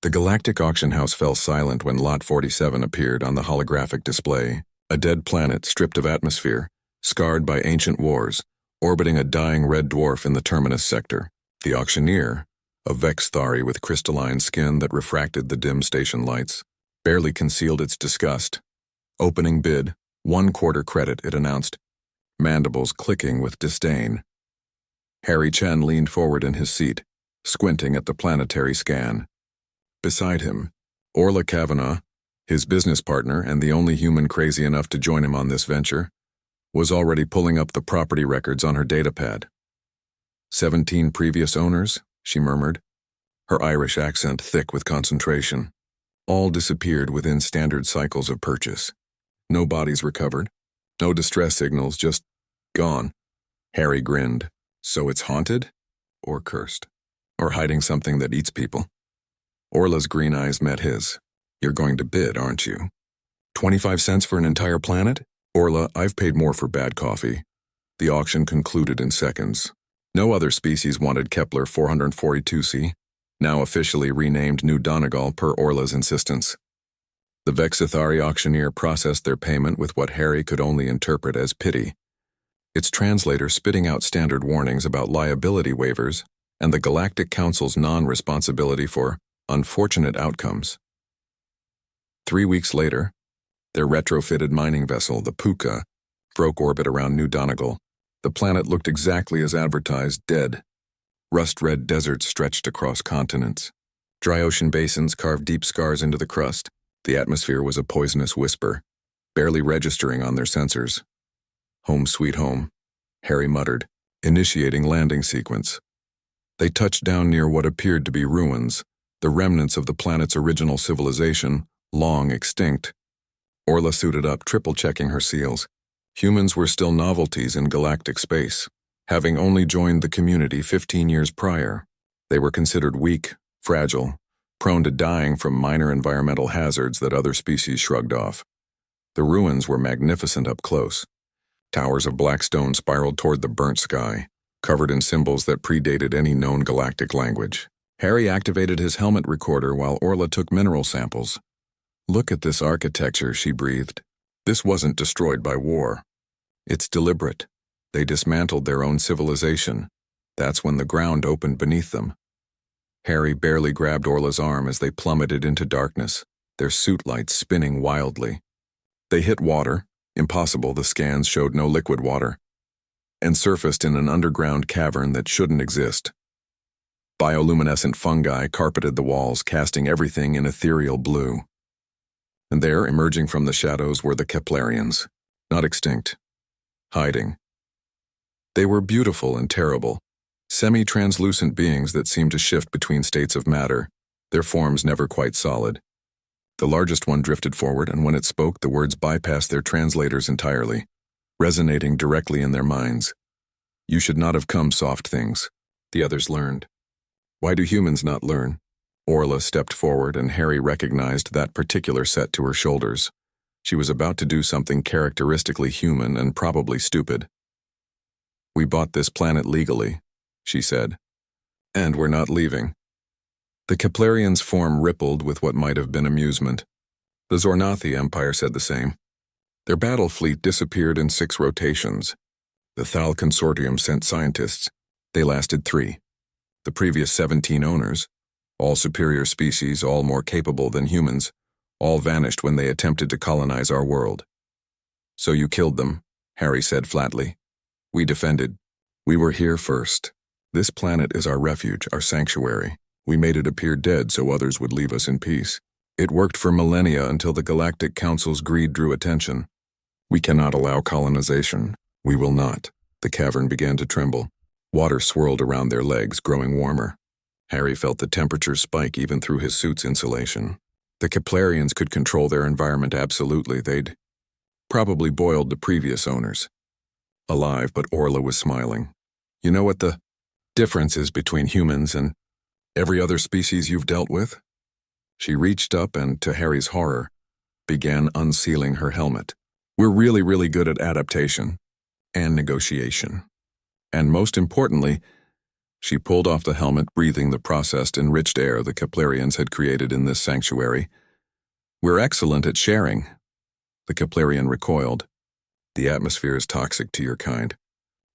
The galactic auction house fell silent when Lot 47 appeared on the holographic display, a dead planet stripped of atmosphere, scarred by ancient wars, orbiting a dying red dwarf in the terminus sector. The auctioneer, a Vex Thari with crystalline skin that refracted the dim station lights, barely concealed its disgust. Opening bid, 1/4 credit, it announced, mandibles clicking with disdain. Harry Chen leaned forward in his seat, squinting at the planetary scan. Beside him, Orla Kavanaugh, his business partner and the only human crazy enough to join him on this venture, was already pulling up the property records on her datapad. 17 previous owners, she murmured, her Irish accent thick with concentration. All disappeared within standard cycles of purchase. No bodies recovered, no distress signals, just gone. Harry grinned. So it's haunted? Or cursed? Or hiding something that eats people? Orla's green eyes met his. You're going to bid, aren't you? 25 cents for an entire planet? Orla, I've paid more for bad coffee. The auction concluded in seconds. No other species wanted Kepler 442c, now officially renamed New Donnagal per Orla's insistence. The Vexithari auctioneer processed their payment with what Harry could only interpret as pity, its translator spitting out standard warnings about liability waivers and the Galactic Council's non-responsibility for unfortunate outcomes. 3 weeks later, their retrofitted mining vessel, the Puka, broke orbit around New Donnagal. The planet looked exactly as advertised, dead. Rust-red deserts stretched across continents. Dry ocean basins carved deep scars into the crust. The atmosphere was a poisonous whisper, barely registering on their sensors. Home sweet home, Harry muttered, initiating landing sequence. They touched down near what appeared to be ruins, the remnants of the planet's original civilization, long extinct. Orla suited up, triple-checking her seals. Humans were still novelties in galactic space, having only joined the community 15 years prior. They were considered weak, fragile, prone to dying from minor environmental hazards that other species shrugged off. The ruins were magnificent up close. Towers of black stone spiraled toward the burnt sky, covered in symbols that predated any known galactic language. Harry activated his helmet recorder while Orla took mineral samples. Look at this architecture, she breathed. This wasn't destroyed by war. It's deliberate. They dismantled their own civilization. That's when the ground opened beneath them. Harry barely grabbed Orla's arm as they plummeted into darkness, their suit lights spinning wildly. They hit water. Impossible, the scans showed no liquid water, and surfaced in an underground cavern that shouldn't exist. Bioluminescent fungi carpeted the walls, casting everything in ethereal blue. And there, emerging from the shadows, were the Keplerians, not extinct, hiding. They were beautiful and terrible, semi-translucent beings that seemed to shift between states of matter, their forms never quite solid. The largest one drifted forward, and when it spoke, the words bypassed their translators entirely, resonating directly in their minds. You should not have come, soft things, the others learned. Why do humans not learn? Orla stepped forward, and Harry recognized that particular set to her shoulders. She was about to do something characteristically human and probably stupid. We bought this planet legally, she said, and we're not leaving. The Keplerians' form rippled with what might have been amusement. The Zornathi Empire said the same. Their battle fleet disappeared in 6 rotations. The Thal Consortium sent scientists. They lasted 3. The previous 17 owners, all superior species, all more capable than humans, all vanished when they attempted to colonize our world. So you killed them, Harry said flatly. We defended. We were here first. This planet is our refuge, our sanctuary. We made it appear dead so others would leave us in peace. It worked for millennia until the Galactic Council's greed drew attention. We cannot allow colonization. We will not. The cavern began to tremble. Water swirled around their legs, growing warmer. Harry felt the temperature spike even through his suit's insulation. The Keplerians could control their environment absolutely. They'd probably boiled the previous owners. Alive, but Orla was smiling. You know what the difference is between humans and every other species you've dealt with? She reached up and, to Harry's horror, began unsealing her helmet. We're really good at adaptation and negotiation. And most importantly, She pulled off the helmet, breathing the processed, enriched air the Keplerians had created in this sanctuary. "We're excellent at sharing." The Keplerian recoiled. "The atmosphere is toxic to your kind."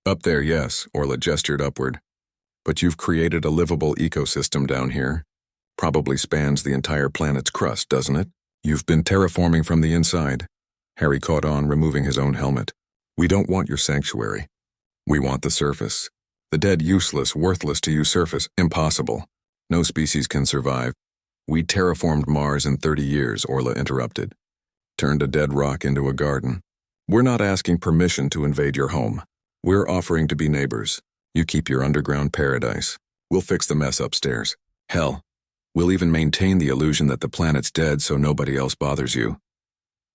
"Up there, yes," Orla gestured upward. "But you've created a livable ecosystem down here. Probably spans the entire planet's crust, doesn't it? You've been terraforming from the inside." Harry caught on, removing his own helmet. "We don't want your sanctuary. We want the surface. The dead, useless, worthless to you surface, impossible. No species can survive." "We terraformed Mars in 30 years, Orla interrupted. "Turned a dead rock into a garden. We're not asking permission to invade your home. We're offering to be neighbors. You keep your underground paradise. We'll fix the mess upstairs. Hell, we'll even maintain the illusion that the planet's dead so nobody else bothers you."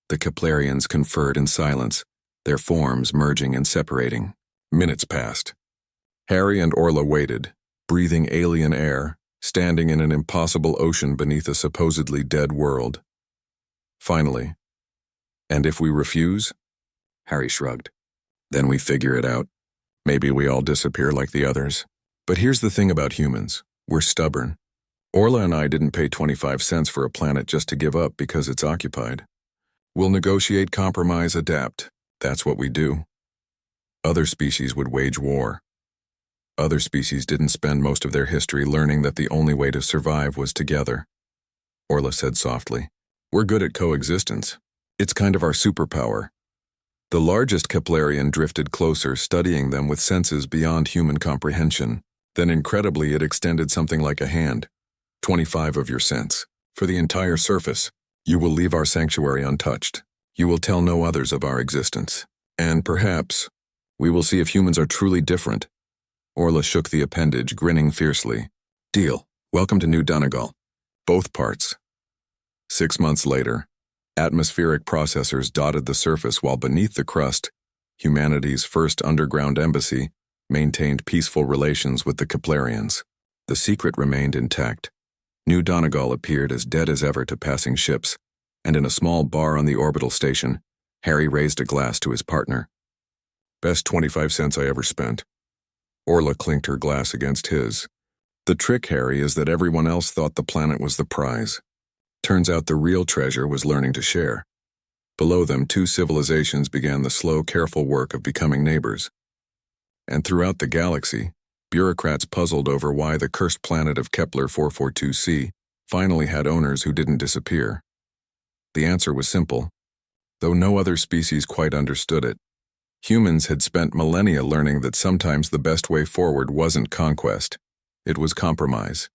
The Keplerians conferred in silence, their forms merging and separating. Minutes passed. Harry and Orla waited, breathing alien air, standing in an impossible ocean beneath a supposedly dead world. Finally, "And if we refuse?" Harry shrugged. "Then we figure it out. Maybe we all disappear like the others. But here's the thing about humans. We're stubborn. Orla and I didn't pay 25 cents for a planet just to give up because it's occupied. We'll negotiate, compromise, adapt. That's what we do. Other species would wage war. Other species didn't spend most of their history learning that the only way to survive was together." Orla said softly. "We're good at coexistence. It's kind of our superpower." The largest Keplerian drifted closer, studying them with senses beyond human comprehension. Then incredibly it extended something like a hand. 25 of your cents. For the entire surface. You will leave our sanctuary untouched. You will tell no others of our existence. And perhaps, we will see if humans are truly different." Orla shook the appendage, grinning fiercely. "Deal. Welcome to New Donnagal. Both parts." 6 months later, atmospheric processors dotted the surface while beneath the crust, humanity's first underground embassy maintained peaceful relations with the Keplerians. The secret remained intact. New Donnagal appeared as dead as ever to passing ships, and in a small bar on the orbital station, Harry raised a glass to his partner. "Best 25 cents I ever spent." Orla clinked her glass against his. "The trick, Harry, is that everyone else thought the planet was the prize. Turns out the real treasure was learning to share." Below them, 2 civilizations began the slow, careful work of becoming neighbors. And throughout the galaxy, bureaucrats puzzled over why the cursed planet of Kepler 442c finally had owners who didn't disappear. The answer was simple, though no other species quite understood it. Humans had spent millennia learning that sometimes the best way forward wasn't conquest, it was compromise.